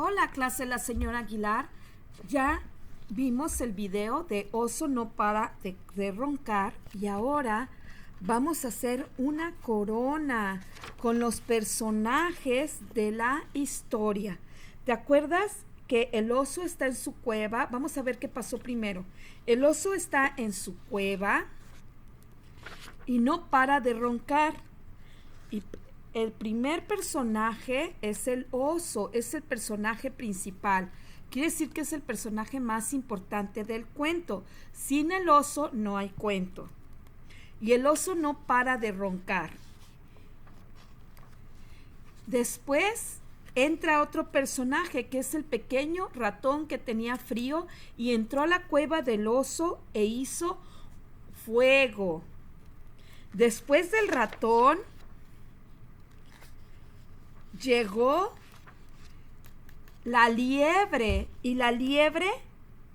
Hola, clase, la señora Aguilar. Ya vimos el video de Oso no para de roncar y ahora vamos a hacer una corona con los personajes de la historia. ¿Te acuerdas que el oso está en su cueva? Vamos a ver qué pasó primero. El oso está en su cueva y no para de roncar. Y el primer personaje es el oso, es el personaje principal. Quiere decir que es el personaje más importante del cuento. Sin el oso no hay cuento. Y el oso no para de roncar. Después entra otro personaje que es el pequeño ratón que tenía frío y entró a la cueva del oso e hizo fuego. Después del ratón llegó la liebre y la liebre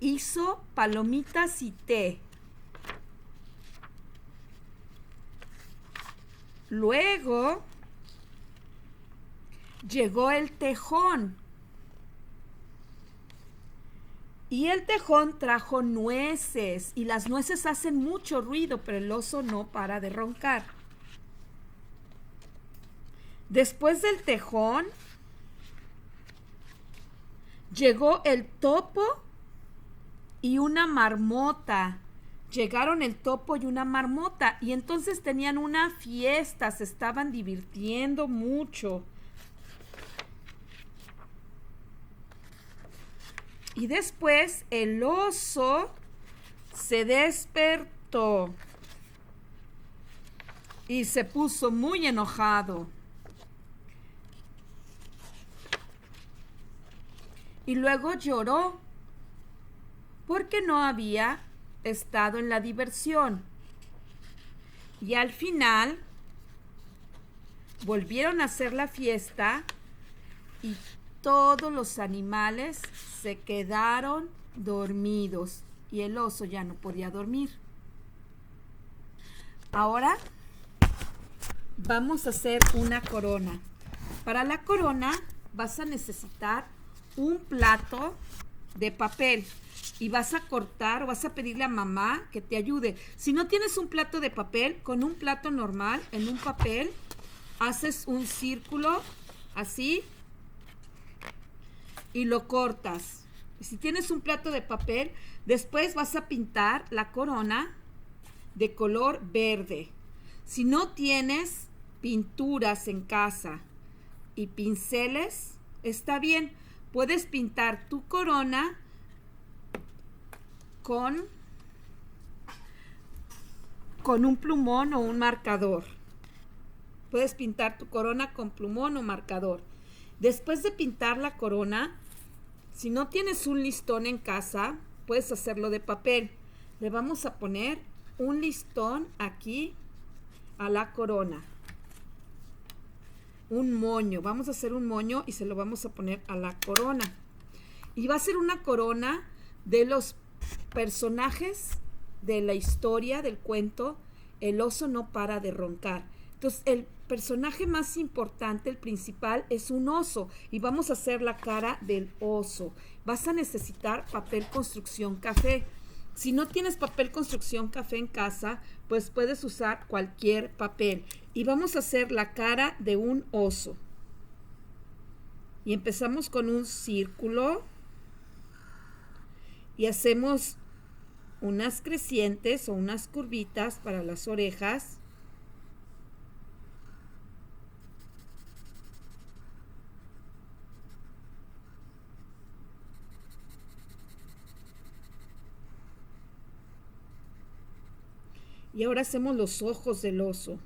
hizo palomitas y té. Luego llegó el tejón y el tejón trajo nueces y las nueces hacen mucho ruido, pero el oso no para de roncar. Después del tejón llegó el topo y una marmota. Llegaron el topo y una marmota y entonces tenían una fiesta, se estaban divirtiendo mucho. Y después el oso se despertó y se puso muy enojado. Y luego lloró porque no había estado en la diversión. Y al final volvieron a hacer la fiesta y todos los animales se quedaron dormidos y el oso ya no podía dormir. Ahora vamos a hacer una corona. Para la corona vas a necesitar un plato de papel y vas a cortar o vas a pedirle a mamá que te ayude. Si no tienes un plato de papel, con un plato normal, en un papel, haces un círculo así y lo cortas. Si tienes un plato de papel, después vas a pintar la corona de color verde. Si no tienes pinturas en casa y pinceles, está bien. Puedes pintar tu corona con un plumón o un marcador. Puedes pintar tu corona con plumón o marcador. Después de pintar la corona, si no tienes un listón en casa, puedes hacerlo de papel. Le vamos a poner un listón aquí a la corona. Un moño, vamos a hacer un moño y se lo vamos a poner a la corona. Y va a ser una corona de los personajes de la historia del cuento El oso no para de roncar. Entonces el personaje más importante, el principal, es un oso y vamos a hacer la cara del oso. Vas a necesitar papel construcción café. Si no tienes papel construcción café en casa, pues puedes usar cualquier papel. Y vamos a hacer la cara de un oso. Y empezamos con un círculo. Y hacemos unas crecientes o unas curvitas para las orejas. Y ahora hacemos los ojos del oso.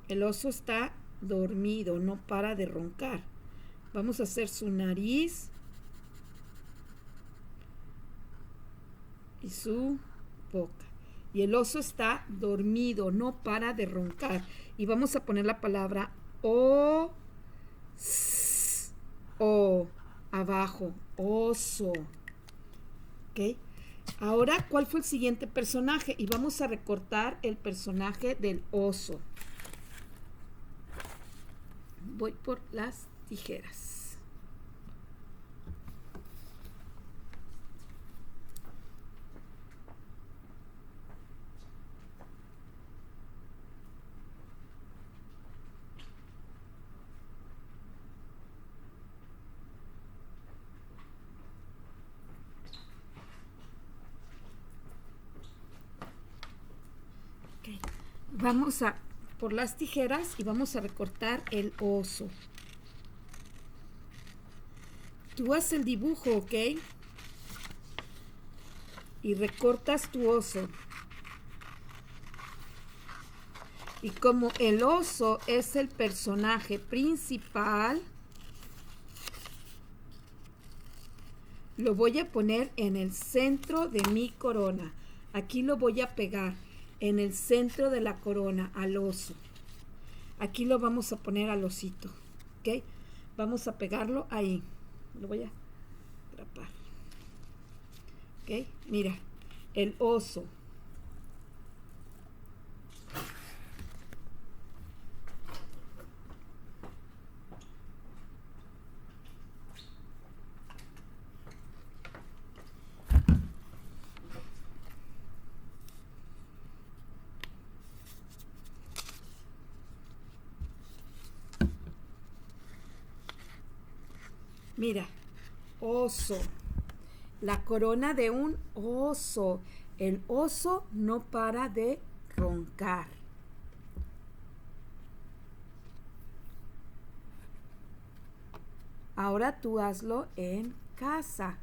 El oso está dormido, no para de roncar. Vamos a hacer su nariz y su boca. Y el oso está dormido, no para de roncar. Y vamos a poner la palabra o, s, o, abajo, oso. ¿Ok? Ahora, ¿cuál fue el siguiente personaje? Y vamos a recortar el personaje del oso. Voy por las tijeras. Okay. Vamos a por las tijeras y vamos a recortar el oso. Tú haces el dibujo, ¿ok? Y recortas tu oso. Y como el oso es el personaje principal, lo voy a poner en el centro de mi corona. Aquí lo voy a pegar en el centro de la corona al oso. Aquí lo vamos a poner al osito, ¿ok? Vamos a pegarlo ahí. Lo voy a atrapar. ¿Ok? Mira, el oso. Mira, oso. La corona de un oso. El oso no para de roncar. Ahora tú hazlo en casa.